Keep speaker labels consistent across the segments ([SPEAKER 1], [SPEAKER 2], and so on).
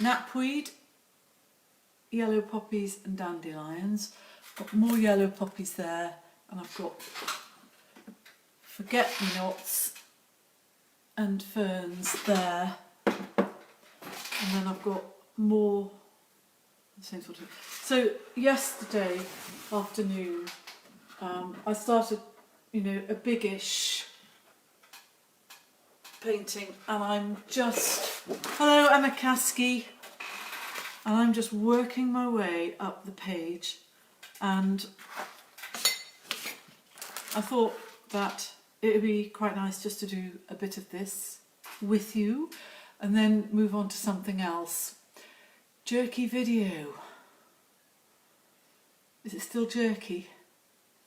[SPEAKER 1] knapweed, yellow poppies and dandelions. Got more yellow poppies there, and I've got forget-me-nots and ferns there, and then I've got more the same sort of. So yesterday afternoon I started, a biggish painting, and I'm just, hello Emma Kasky, and I'm just working my way up the page, and I thought that it would be quite nice just to do a bit of this with you and then move on to something else. Jerky video. Is it still jerky?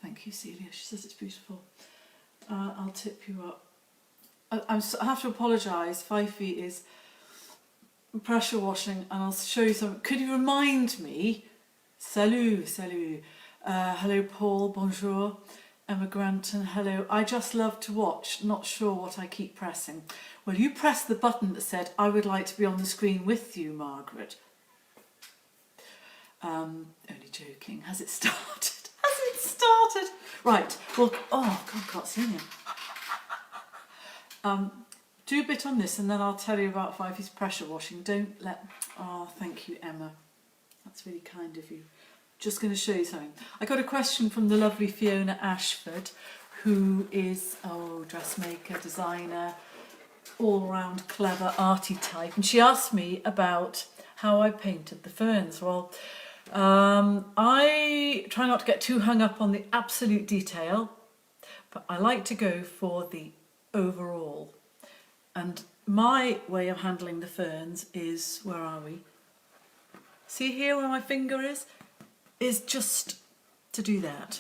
[SPEAKER 1] Thank you, Celia. She says it's beautiful. I'll tip you up. I have to apologise. 5 feet is pressure washing, and I'll show you some. Could you remind me? Salut, salut. Hello, Paul. Bonjour. Emma Granton, hello. I just love to watch, not sure what I keep pressing. Well, you pressed the button that said, I would like to be on the screen with you, Margaret. Only joking. Has it started? Has it started? Right, well, oh, God, I can't see you. Do a bit on this, and then I'll tell you about Fifey's pressure washing. Don't let, oh, thank you, Emma. That's really kind of you. Just going to show you something. I got a question from the lovely Fiona Ashford, who is dressmaker, designer, all-round clever arty type, and she asked me about how I painted the ferns. Well, I try not to get too hung up on the absolute detail, but I like to go for the overall. And my way of handling the ferns is, where are we? See here where my finger is just to do that.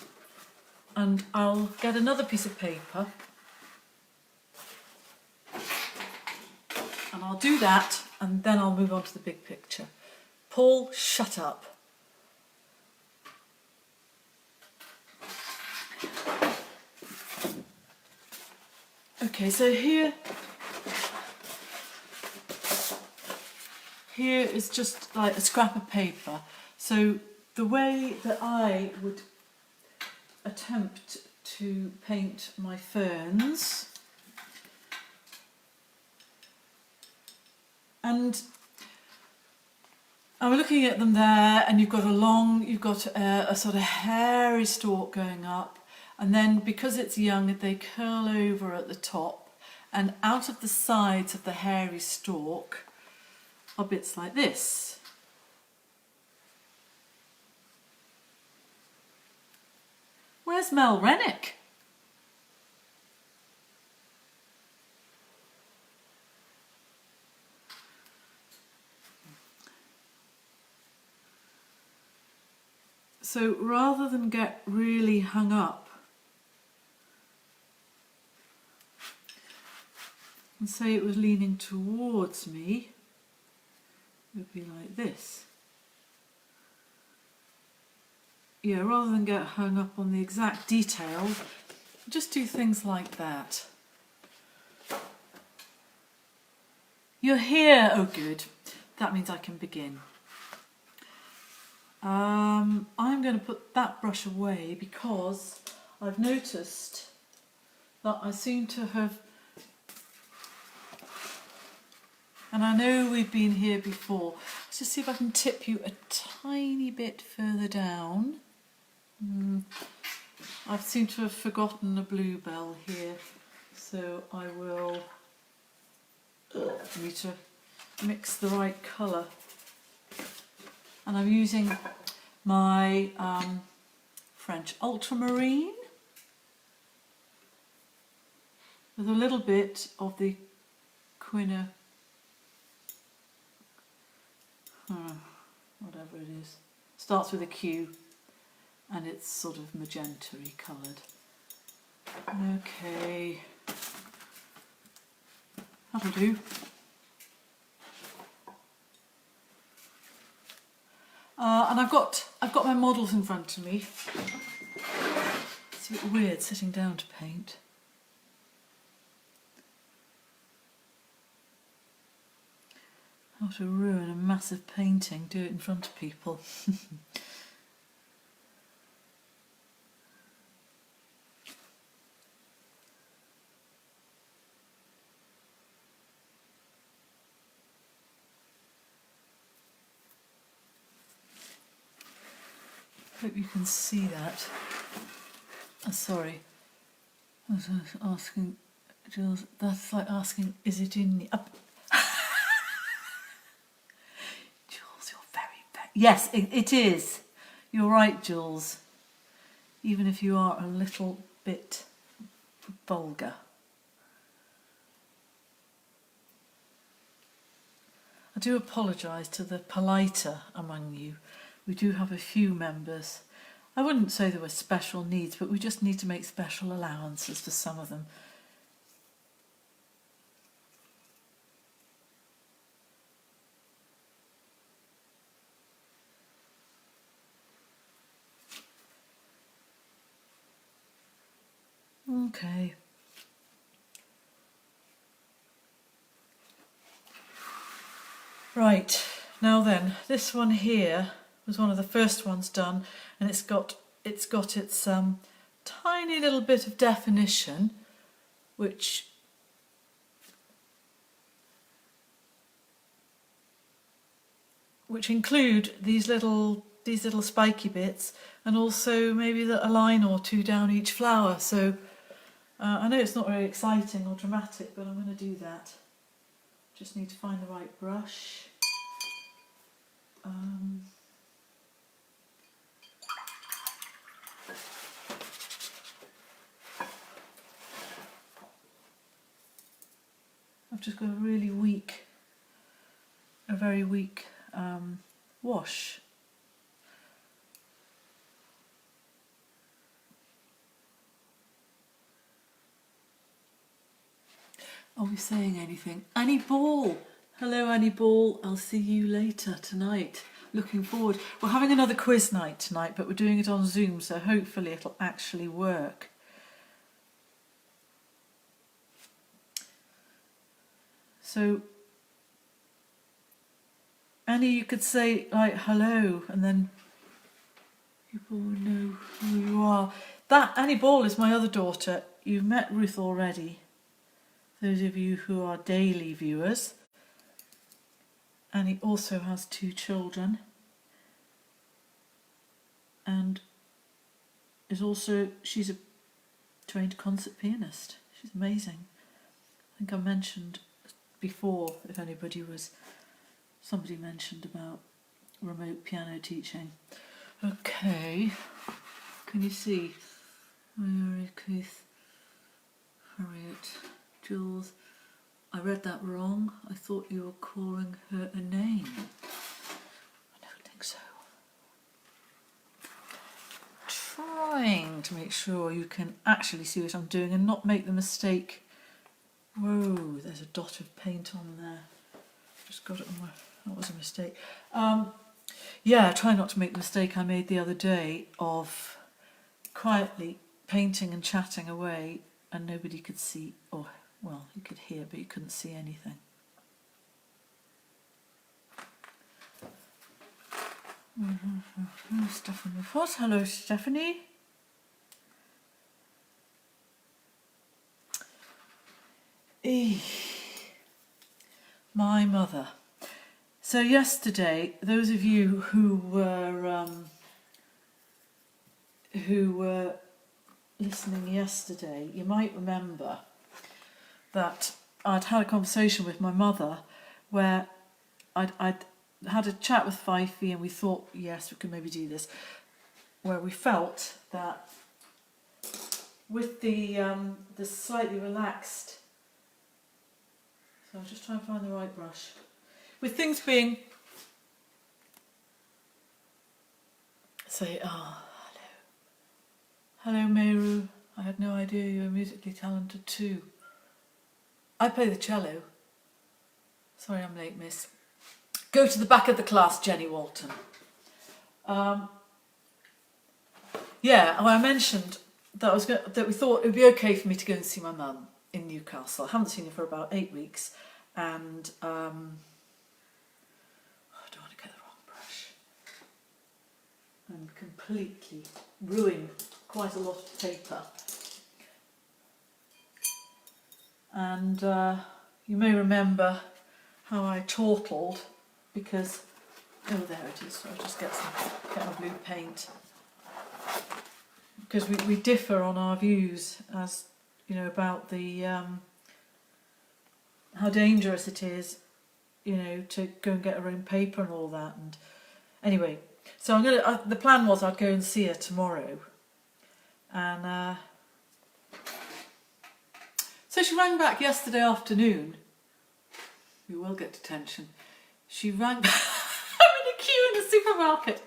[SPEAKER 1] And I'll get another piece of paper and I'll do that, and then I'll move on to the big picture. Paul, shut up. Okay, so here is just like a scrap of paper. So the way that I would attempt to paint my ferns, and I'm looking at them there, and you've got a sort of hairy stalk going up, and then because it's young they curl over at the top, and out of the sides of the hairy stalk are bits like this. Where's Mel Rennick? So rather than get really hung up and say it was leaning towards me, it would be like this. Yeah, rather than get hung up on the exact detail, just do things like that. You're here, oh good, that means I can begin. I'm going to put that brush away because I've noticed that I seem to have, and I know we've been here before, let's just see if I can tip you a tiny bit further down. I seem to have forgotten a bluebell here, so I will need to mix the right colour. And I'm using my French ultramarine with a little bit of the quina, whatever it is, starts with a Q, and it's sort of magenta-y coloured. Okay, that'll do. And I've got my models in front of me. It's a bit weird sitting down to paint. How to ruin a massive painting, do it in front of people. Hope you can see that. Oh, sorry. I was asking, Jules, that's like asking, is it in the... Jules, you're very... Yes, it is. You're right, Jules. Even if you are a little bit vulgar. I do apologise to the politer among you. We do have a few members. I wouldn't say there were special needs, but we just need to make special allowances for some of them. Okay. Right, now then, this one here was one of the first ones done, and it's got its tiny little bit of definition, which include these little spiky bits, and also maybe a line or two down each flower. So I know it's not very exciting or dramatic, but I'm going to do that. Just need to find the right brush. I've just got a very weak wash. Are we saying anything? Annie Ball! Hello Annie Ball, I'll see you later tonight. Looking forward. We're having another quiz night tonight, but we're doing it on Zoom, so hopefully it'll actually work. So, Annie, you could say like hello, and then people will know who you are. That Annie Ball is my other daughter. You've met Ruth already. Those of you who are daily viewers. Annie also has 2 children, and she's a trained concert pianist. She's amazing. I think I mentioned before, if somebody mentioned about remote piano teaching. Okay, can you see? Mary, Keith, Harriet, Jules. I read that wrong. I thought you were calling her a name. I don't think so. Trying to make sure you can actually see what I'm doing and not make the mistake. Whoa, there's a dot of paint on there. Just got it on my... That was a mistake. Yeah, try not to make the mistake I made the other day of quietly painting and chatting away and nobody could see, or, well, you could hear, but you couldn't see anything. Stephanie Foss. Hello, Stephanie. My mother. So yesterday, those of you who were listening yesterday, you might remember that I'd had a conversation with my mother where I'd had a chat with Fifey, and we thought, yes, we could maybe do this, where we felt that with the slightly relaxed, so I'm just trying to find the right brush, with things being, say, hello Meru, I had no idea you were musically talented too. I play the cello. Sorry I'm late, miss. Go to the back of the class, Jenny Walton. Yeah, I mentioned that that we thought it would be okay for me to go and see my mum in Newcastle. I haven't seen her for about 8 weeks, and and completely ruin quite a lot of paper. And you may remember how I chortled because, oh there it is, so I'll just get my blue paint. Because we differ on our views as, you know, about the how dangerous it is, you know, to go and get her own paper and all that. And anyway, so I'm gonna. The plan was I'd go and see her tomorrow, and so she rang back yesterday afternoon. We will get detention. She rang back. I'm in a queue in the supermarket.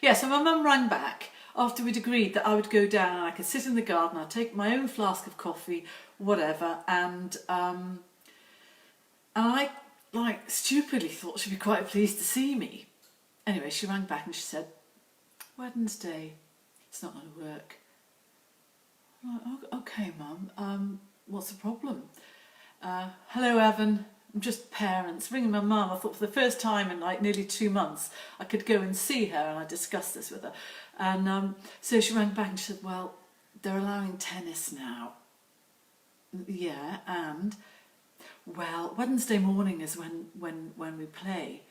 [SPEAKER 1] Yeah, so my mum rang back after we'd agreed that I would go down and I could sit in the garden, I'd take my own flask of coffee, whatever, and I, like, stupidly thought she'd be quite pleased to see me. Anyway, she rang back and she said, Wednesday, it's not going to work. I'm like, oh, okay, Mum, what's the problem? Hello, Evan. I'm just parents. Ringing my mum. I thought for the first time in like nearly 2 months I could go and see her, and I discussed this with her. And so she rang back and she said, well, they're allowing tennis now. Yeah, and well, Wednesday morning is when we play.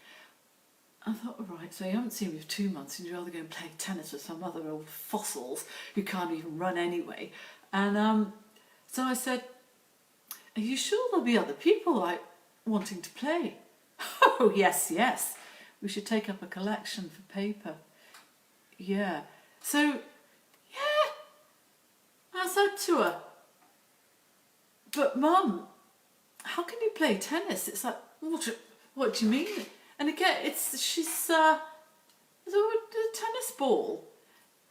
[SPEAKER 1] I thought, all right, so you haven't seen me for 2 months and you'd rather go and play tennis with some other old fossils who can't even run anyway. And so I said, are you sure there'll be other people like wanting to play? Oh, yes, we should take up a collection for paper. Yeah. So, yeah, I said to her, but Mum, how can you play tennis? It's like, what do you mean? And again, she's a tennis ball.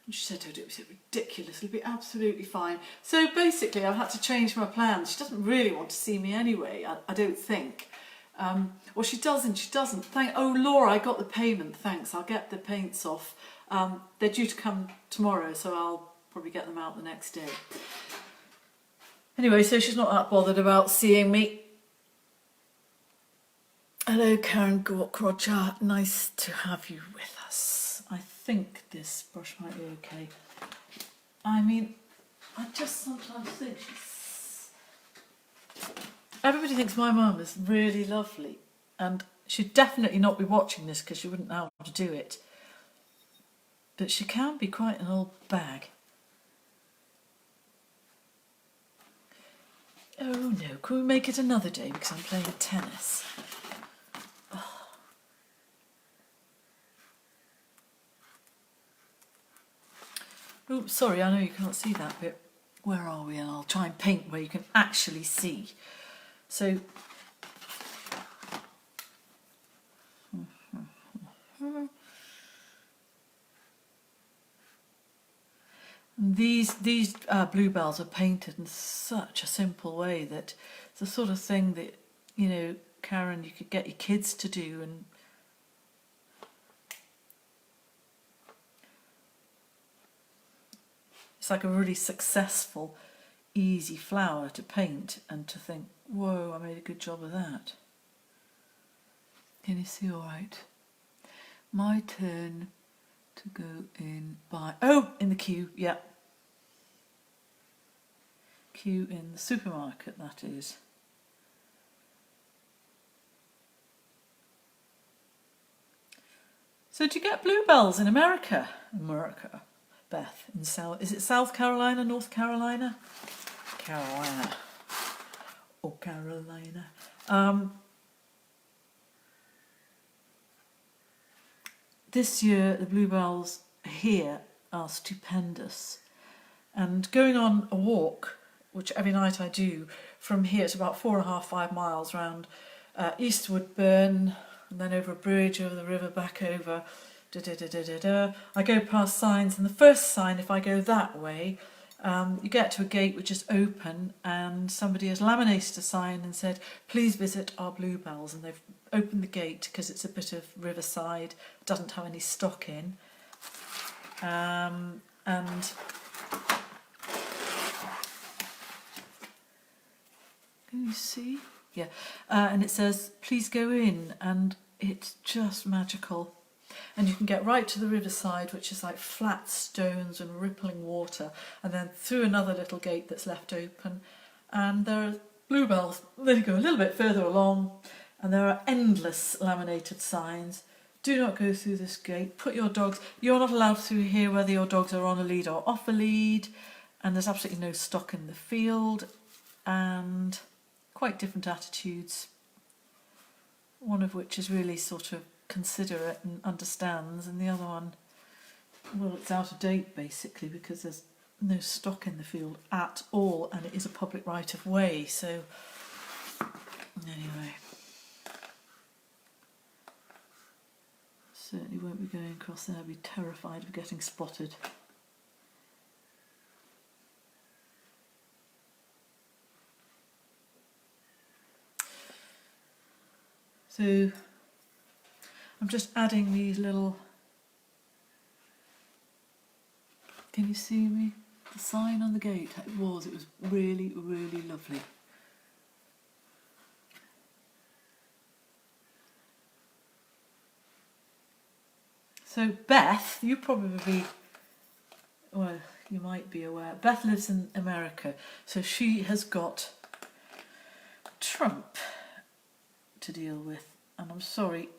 [SPEAKER 1] And she said, oh, it was ridiculous, it'll be absolutely fine. So basically I've had to change my plans. She doesn't really want to see me anyway, I don't think. Well, she doesn't. Oh, Laura, I got the payment, thanks. I'll get the paints off. They're due to come tomorrow, so I'll probably get them out the next day. Anyway, so she's not that bothered about seeing me. Hello, Karen Gork-Roger. Nice to have you with us. I think this brush might be okay. I mean, I just sometimes think everybody thinks my mum is really lovely, and she'd definitely not be watching this because she wouldn't know how to do it. But she can be quite an old bag. Oh no, can we make it another day because I'm playing tennis? Oops, sorry, I know you can't see that bit. Where are we? And I'll try and paint where you can actually see. So, these bluebells are painted in such a simple way that it's the sort of thing that, you know, Karen, you could get your kids to do, and it's like a really successful, easy flower to paint and to think, whoa, I made a good job of that. Can you see all right? My turn to go in by, in the queue, yeah. Queue in the supermarket, that is. So do you get bluebells in America? America. Beth, is it South Carolina, North Carolina? Carolina. Or Carolina. This year the bluebells here are stupendous. And going on a walk, which every night I do, from here it's about 4.5, 5 miles round Eastwood Burn, and then over a bridge, over the river, back over. I go past signs, and the first sign, if I go that way, you get to a gate which is open, and somebody has laminated a sign and said, please visit our bluebells, and they've opened the gate because it's a bit of riverside, doesn't have any stock in, and can you see? Yeah, and it says please go in, and it's just magical. and you can get right to the riverside, which is like flat stones and rippling water, and then through another little gate that's left open, and there are bluebells. Then you go a little bit further along, and there are endless laminated signs. Do not go through this gate. Put your dogs. You're not allowed through here whether your dogs are on a lead or off a lead, and there's absolutely no stock in the field, and quite different attitudes. One of which is really sort of considerate and understands, and the other one, well, it's out of date basically because there's no stock in the field at all, and it is a public right of way. So anyway, certainly won't be going across there. I'd be terrified of getting spotted. So I'm just adding these little, can you see me? The sign on the gate, it was really, really lovely. So Beth, you probably, well, you might be aware, Beth lives in America, so she has got Trump to deal with, and I'm sorry,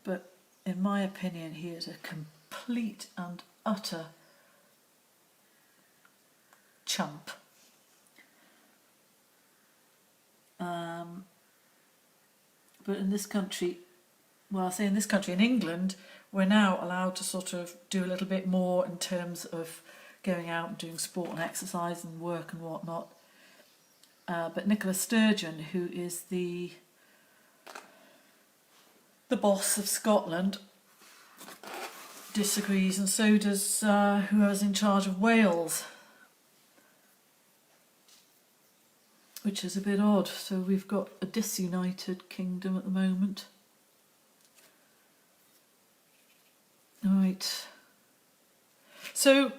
[SPEAKER 1] but in my opinion he is a complete and utter chump. But in this country, well, I say in this country, in England, we're now allowed to sort of do a little bit more in terms of going out and doing sport and exercise and work and whatnot. But Nicola Sturgeon, who is the boss of Scotland, disagrees, and so does whoever's in charge of Wales, which is a bit odd. So we've got a disunited kingdom at the moment. Right. So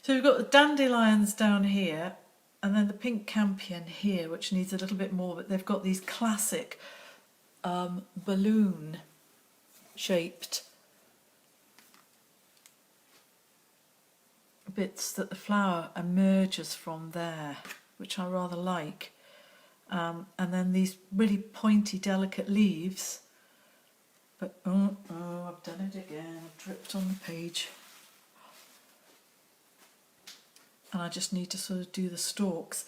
[SPEAKER 1] we've got the dandelions down here, and then the pink campion here, which needs a little bit more, but they've got these classic balloon shaped bits that the flower emerges from there, which I rather like. And then these really pointy, delicate leaves. But oh, I've done it again. I've dripped on the page. And I just need to sort of do the stalks.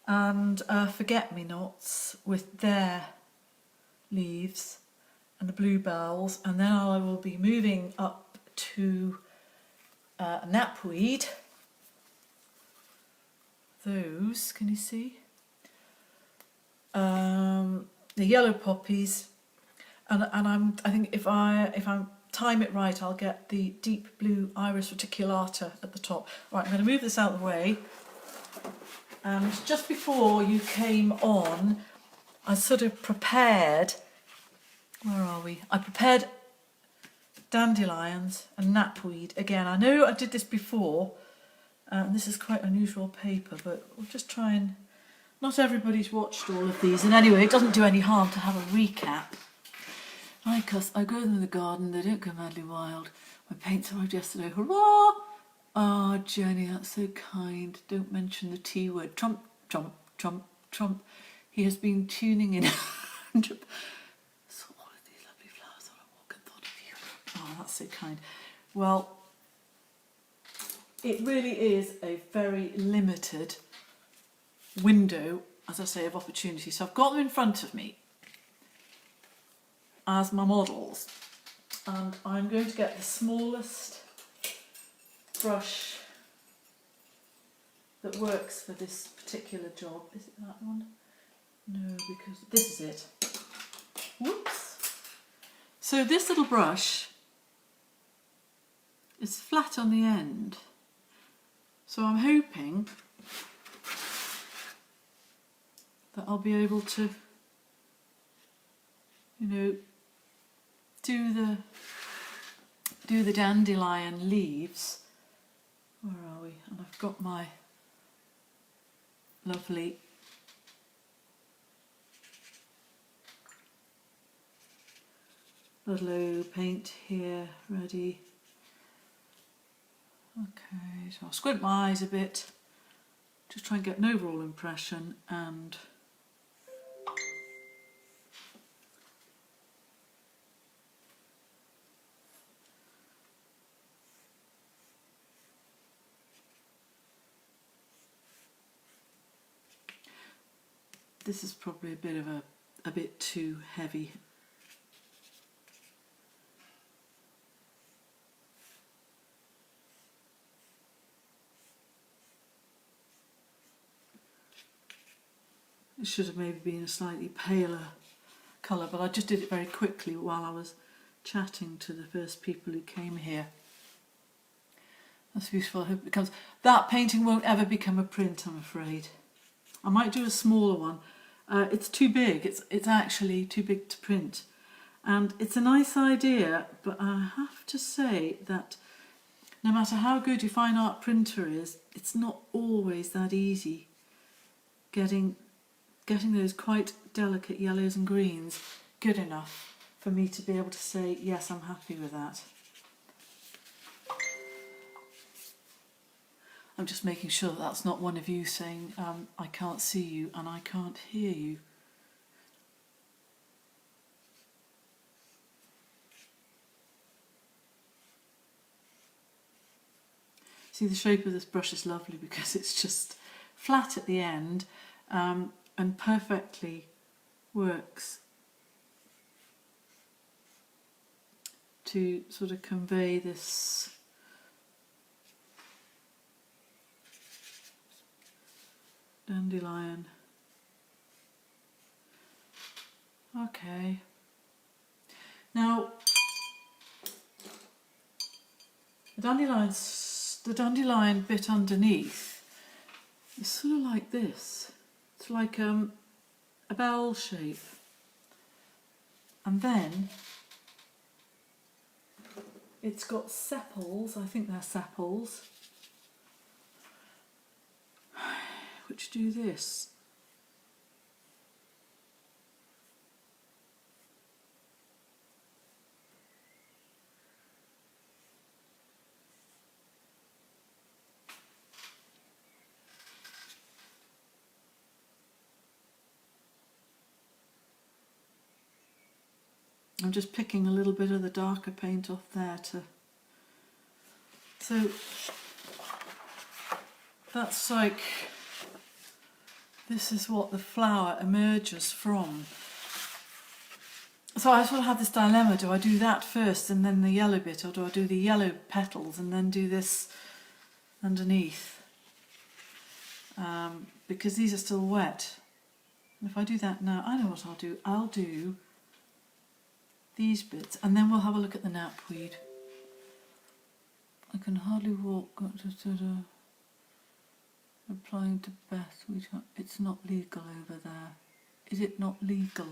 [SPEAKER 1] And forget-me-nots with their leaves and the bluebells. And then I will be moving up to knapweed. Those, can you see? The yellow poppies. And I think if I time it right, I'll get the deep blue Iris reticulata at the top. Right, I'm going to move this out of the way. And just before you came on, I sort of prepared, where are we? I prepared dandelions and knapweed. Again, I know I did this before, and this is quite unusual paper, but we'll just try and, not everybody's watched all of these, and anyway, it doesn't do any harm to have a recap. I grow them in the garden, they don't go madly wild. My paints arrived yesterday, hurrah! Oh, Jenny, that's so kind. Don't mention the T word. Trump, Trump, Trump, Trump. He has been tuning in. Saw all of these lovely flowers on a walk and thought of you. Oh, that's so kind. Well, it really is a very limited window, as I say, of opportunity. So I've got them in front of me as my models, and I'm going to get the smallest brush that works for this particular job. Is it that one? No, because this is it. Whoops. So this little brush is flat on the end, so I'm hoping that I'll be able to, you know, do the dandelion leaves. Where are we? And I've got my lovely low paint here ready. Okay, so I'll squint my eyes a bit, just try and get an overall impression, and this is probably a bit too heavy. It should have maybe been a slightly paler colour, but I just did it very quickly while I was chatting to the first people who came here. That's beautiful. I hope it comes. That painting won't ever become a print, I'm afraid. I might do a smaller one. It's too big. It's actually too big to print. And it's a nice idea, but I have to say that no matter how good your fine art printer is, it's not always that easy getting those quite delicate yellows and greens good enough for me to be able to say, yes, I'm happy with that. I'm just making sure that that's not one of you saying, I can't see you and I can't hear you. See, the shape of this brush is lovely because it's just flat at the end, and perfectly works to sort of convey this dandelion. Okay. Now, the dandelion bit underneath is sort of like this. It's like a bell shape. And then it's got sepals, I think they're sepals, which do this. I'm just picking a little bit of the darker paint off there to... So that's like... This is what the flower emerges from. So I sort of have this dilemma, do I do that first and then the yellow bit, or do I do the yellow petals and then do this underneath? Because these are still wet. And if I do that now, I know what I'll do. I'll do these bits, and then we'll have a look at the knapweed. I can hardly walk. Got to sort of replying to Beth. It's not legal over there. Is it not legal?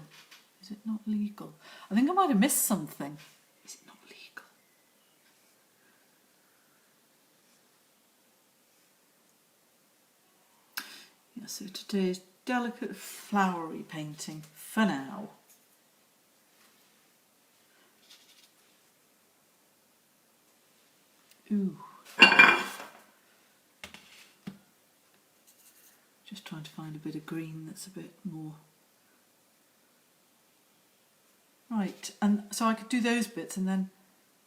[SPEAKER 1] Is it not legal? I think I might have missed something. Is it not legal? Yeah. So today's delicate flowery painting for now. Ooh. Just trying to find a bit of green that's a bit more. Right, and so I could do those bits and then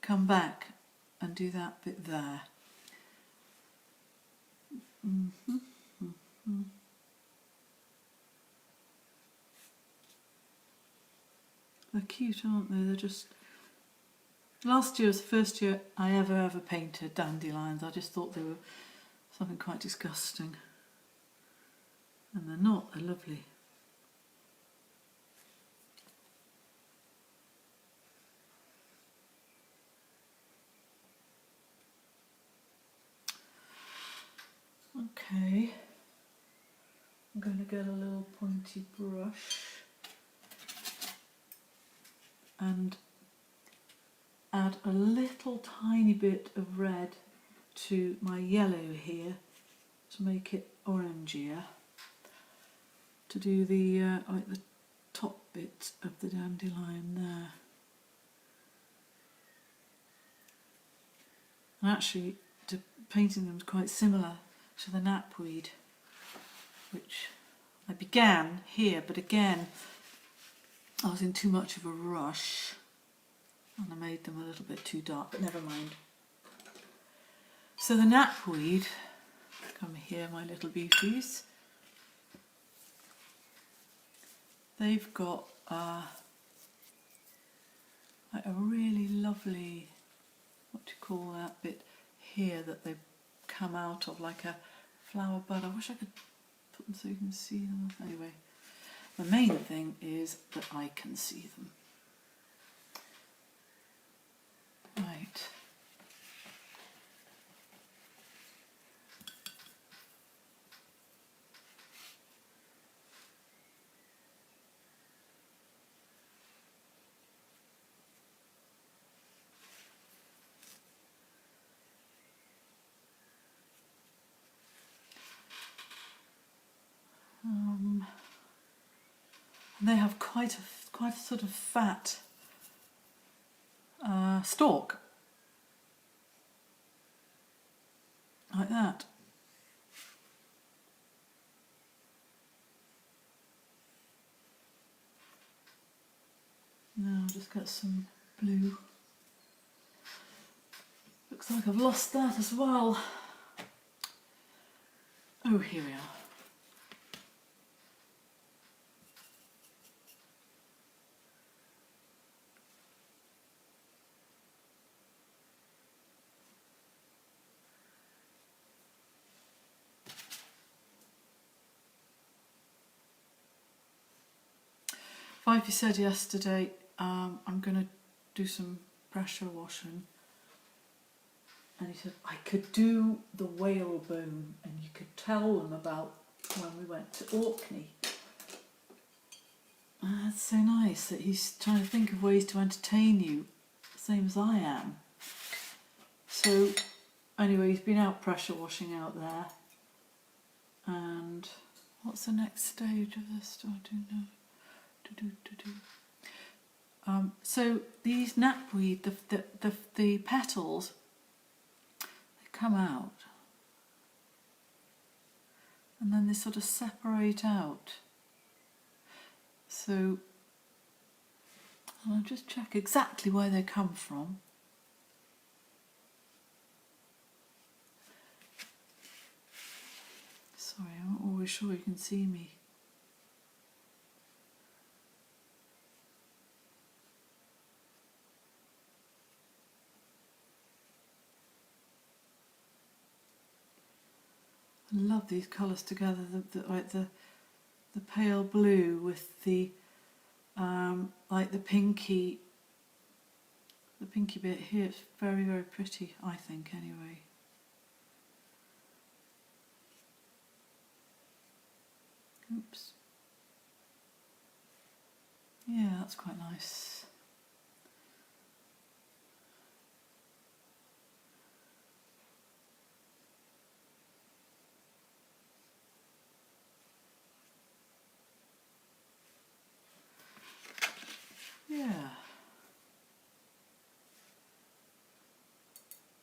[SPEAKER 1] come back and do that bit there. They're cute, aren't they? They're just... Last year was the first year I ever painted dandelions. I just thought they were something quite disgusting. And they're not, they're lovely. Okay, I'm going to get a little pointy brush and add a little tiny bit of red to my yellow here to make it orangier, to do the like the top bit of the dandelion there. And actually, painting them is quite similar to the knapweed, which I began here, but again, I was in too much of a rush and I made them a little bit too dark, but never mind. So the knapweed, come here my little beauties, they've got like a really lovely, what do you call that bit here that they come out of, like a flower bud. I wish I could put them so you can see them. Anyway, the main thing is that I can see them. Right. They have quite a sort of fat stalk, like that. Now I'll just get some blue. Looks like I've lost that as well. Oh, here we are. Vivey said yesterday, I'm going to do some pressure washing, and he said I could do the whalebone and you could tell them about when we went to Orkney. That's so nice that he's trying to think of ways to entertain you, same as I am. So anyway, he's been out pressure washing out there. And what's the next stage of this? I don't know. So these knapweed, the petals, they come out and then they sort of separate out. So I'll just check exactly where they come from. Sorry, I'm not always sure you can see me. I love these colours together, the pale blue with the like the pinky bit here. It's very, very pretty, I think, anyway. Oops. Yeah, that's quite nice. Yeah.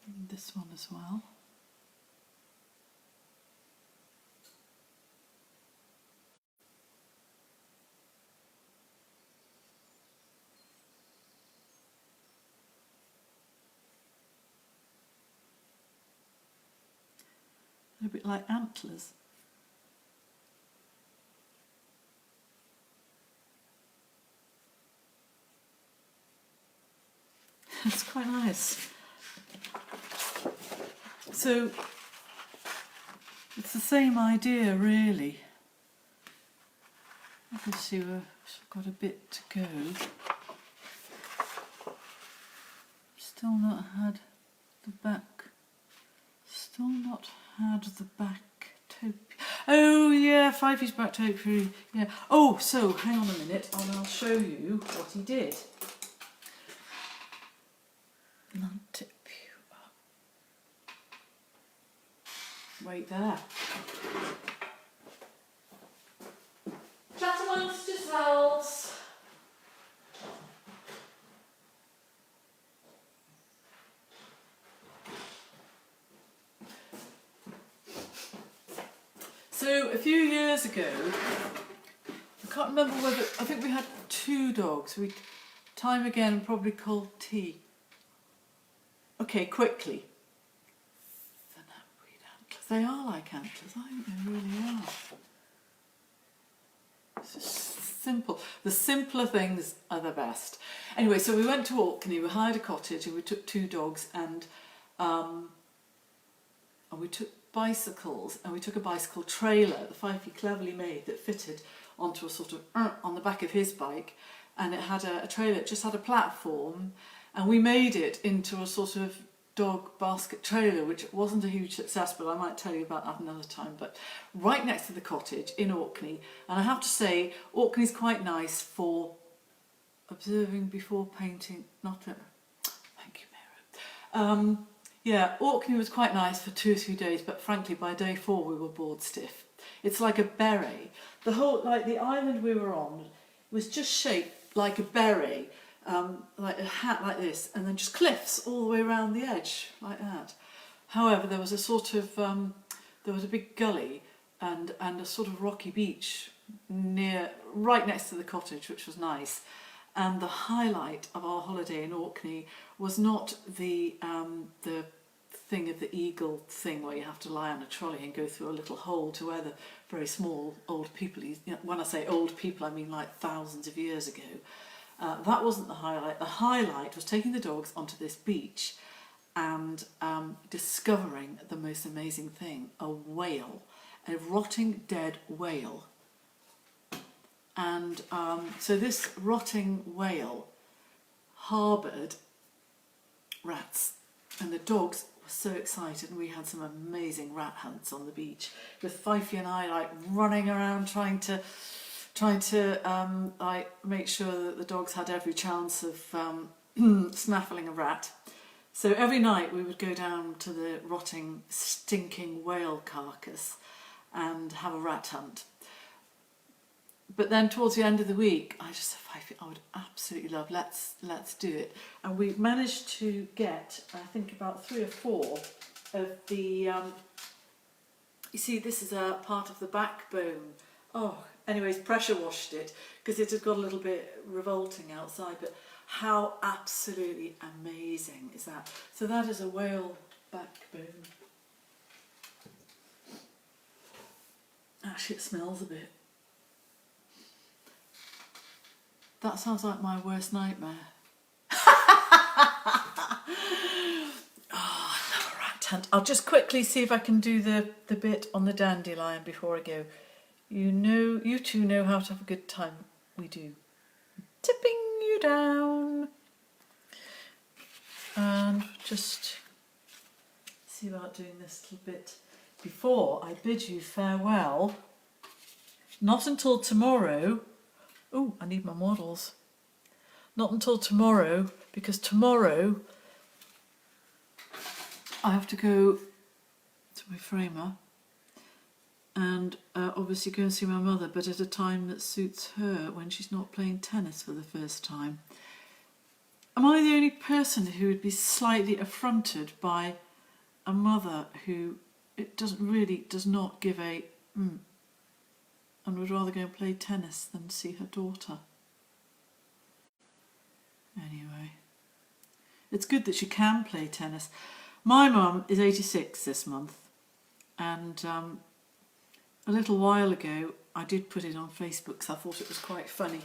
[SPEAKER 1] And this one as well. They're a bit like antlers. It's quite nice. So it's the same idea, really. Obviously we've got a bit to go. Still not had the back. Still not had the back topiary. Oh yeah, Fifey's back topiary. Yeah. Oh, so hang on a minute, and I'll show you what he did. Wait there. Chat amongst yourselves. So a few years ago, I can't remember whether, I think we had 2 dogs. Time again, probably cold tea. Okay, quickly. The napweed antlers. They are like antlers, I think they really are. It's just simple. The simpler things are the best. Anyway, so we went to Orkney, we hired a cottage and we took 2 dogs and we took bicycles and we took a bicycle trailer that Fifey cleverly made that fitted onto a sort of on the back of his bike, and it had a trailer, it just had a platform, and we made it into a sort of dog basket trailer, which wasn't a huge success, but I might tell you about that another time. But right next to the cottage in Orkney, and I have to say Orkney's quite nice for observing before painting. Not that. Thank you, Mary. Yeah, Orkney was quite nice for 2 or 3 days, but frankly by day 4 we were bored stiff. It's like a beret. The whole, like the island we were on was just shaped like a beret, like a hat like this, and then just cliffs all the way around the edge like that. However, there was a sort of there was a big gully and a sort of rocky beach right next to the cottage, which was nice. And the highlight of our holiday in Orkney was not the thing of the eagle thing where you have to lie on a trolley and go through a little hole to where the very small old people, when I say old people I mean like thousands of years ago. That wasn't the highlight. The highlight was taking the dogs onto this beach and discovering the most amazing thing, a whale, a rotting dead whale. And so this rotting whale harboured rats, and the dogs were so excited, and we had some amazing rat hunts on the beach with Fifey and I like running around trying to like make sure that the dogs had every chance of snaffling a rat. So every night we would go down to the rotting, stinking whale carcass and have a rat hunt. But then towards the end of the week, I just said, Fifey, I would absolutely love, let's do it. And we managed to get, I think, about 3 or 4 of the, you see, this is a part of the backbone. Oh, anyways, pressure washed it because it had got a little bit revolting outside, but how absolutely amazing is that? So that is a whale backbone. Actually, it smells a bit. That sounds like my worst nightmare. Oh, I love a rat hunt. I'll just quickly see if I can do the bit on the dandelion before I go. You two know how to have a good time. We do. Tipping you down. And just see about doing this little bit before I bid you farewell. Not until tomorrow. Oh, I need my models. Not until tomorrow, because tomorrow I have to go to my framer and obviously go and see my mother, but at a time that suits her when she's not playing tennis for the first time. Am I the only person who would be slightly affronted by a mother who does not give a and would rather go and play tennis than see her daughter? Anyway, it's good that she can play tennis. My mum is 86 this month, and a little while ago I did put it on Facebook because I thought it was quite funny.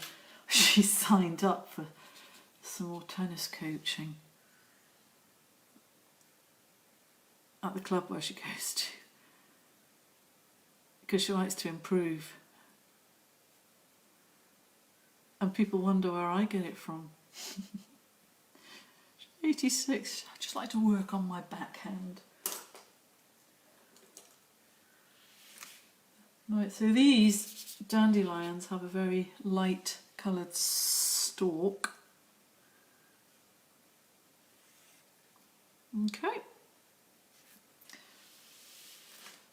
[SPEAKER 1] She signed up for some more tennis coaching at the club where she goes to, because she likes to improve. And people wonder where I get it from. 86, I just like to work on my backhand. Right, so these dandelions have a very light coloured stalk. Okay.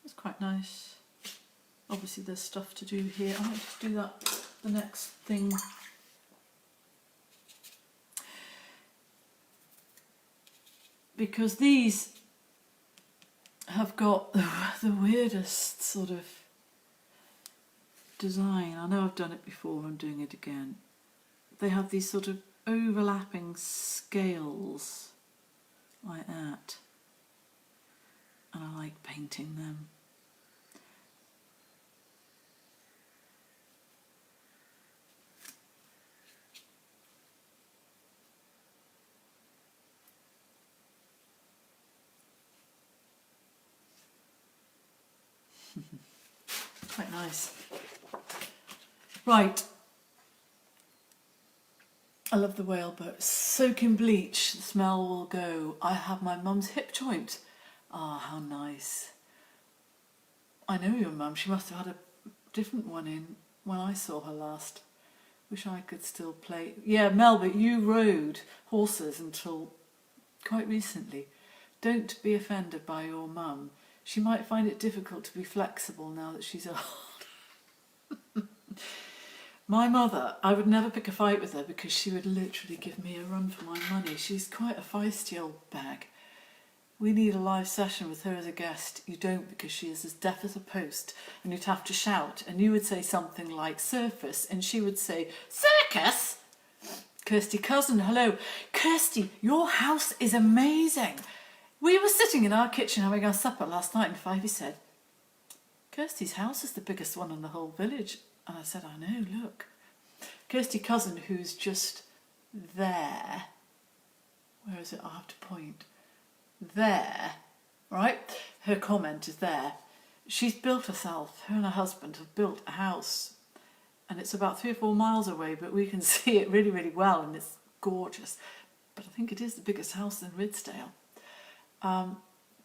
[SPEAKER 1] That's quite nice. Obviously there's stuff to do here. I might just do that, the next thing. Because these have got the weirdest sort of design. I know I've done it before, I'm doing it again. They have these sort of overlapping scales like that, and I like painting them. Quite nice. Right. I love the whale boat. Soak in bleach, the smell will go. I have my mum's hip joint. Ah, how nice. I know your mum. She must have had a different one in when I saw her last. Wish I could still play. Yeah, Mel, but you rode horses until quite recently. Don't be offended by your mum. She might find it difficult to be flexible now that she's old. My mother, I would never pick a fight with her because she would literally give me a run for my money. She's quite a feisty old bag. We need a live session with her as a guest. You don't, because she is as deaf as a post, and you'd have to shout, and you would say something like surface, and she would say, circus? Kirsty Cousin, hello. Kirsty, your house is amazing. We were sitting in our kitchen having our supper last night, and Fivey said, Kirsty's house is the biggest one in the whole village. And I said, I know, look. Kirsty Cousin, who's just there. Where is it? I'll have to point. There, right? Her comment is there. She's built herself. Her and her husband have built a house. And it's about 3 or 4 miles away, but we can see it really, really well, and it's gorgeous. But I think it is the biggest house in Ridsdale.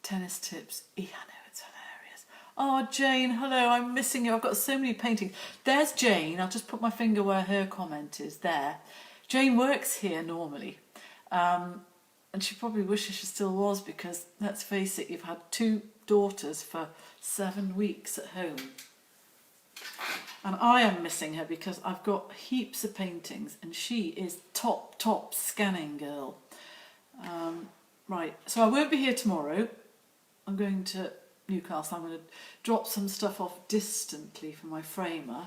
[SPEAKER 1] Tennis tips. Yeah, I know, it's hilarious. Oh, Jane, hello, I'm missing you. I've got so many paintings. There's Jane. I'll just put my finger where her comment is there. Jane works here normally. And she probably wishes she still was, because, let's face it, you've had 2 daughters for 7 weeks at home. And I am missing her because I've got heaps of paintings and she is top scanning girl. Right, so I won't be here tomorrow. I'm going to Newcastle. I'm going to drop some stuff off distantly for my framer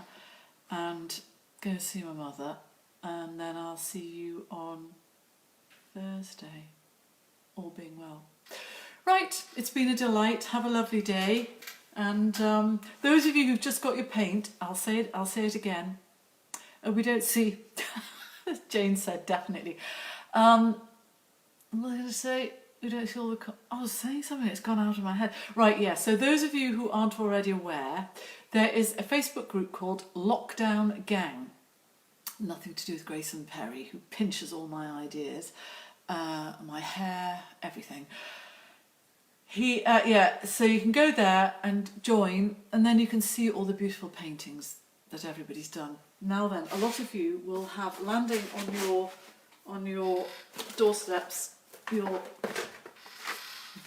[SPEAKER 1] and go see my mother, and then I'll see you on Thursday, all being well. Right, it's been a delight. Have a lovely day. And those of you who've just got your paint, I'll say it again. We don't see, as Jane said, definitely. What was I going to say? We don't see all the... I was saying something that's gone out of my head. Right, yeah, so those of you who aren't already aware, there is a Facebook group called Lockdown Gang. Nothing to do with Grayson Perry, who pinches all my ideas, my hair, everything. So you can go there and join, and then you can see all the beautiful paintings that everybody's done. Now then, a lot of you will have landing on your doorsteps your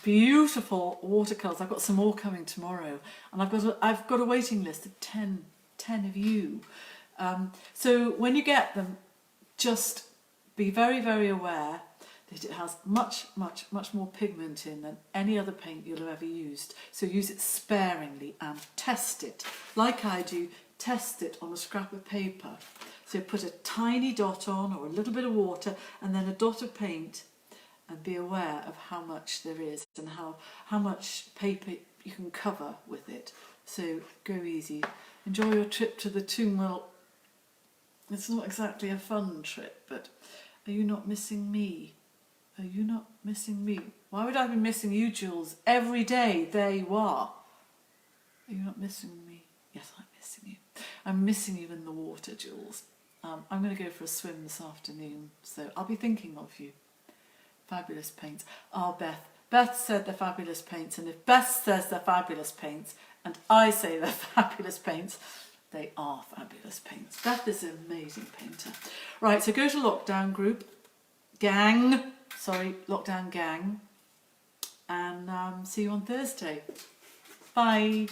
[SPEAKER 1] beautiful watercolours. I've got some more coming tomorrow, and I've got a waiting list of 10 of you. So when you get them, just be very, very aware that it has much more pigment in than any other paint you'll have ever used. So use it sparingly and test it. Like I do, test it on a scrap of paper. So put a tiny dot on, or a little bit of water, and then a dot of paint, and be aware of how much there is and how much paper you can cover with it. So go easy. Enjoy your trip to the tomb. Well, it's not exactly a fun trip, but are you not missing me? Are you not missing me? Why would I be missing you, Jules? Every day, there you are. Are you not missing me? Yes, I'm missing you. I'm missing you in the water, Jules. I'm going to go for a swim this afternoon, so I'll be thinking of you. Fabulous paints. Oh, Beth. Beth said they're fabulous paints, and if Beth says they're fabulous paints, and I say they're fabulous paints, they are fabulous paints. Beth is an amazing painter. Right, so go to Lockdown Gang, and see you on Thursday. Bye.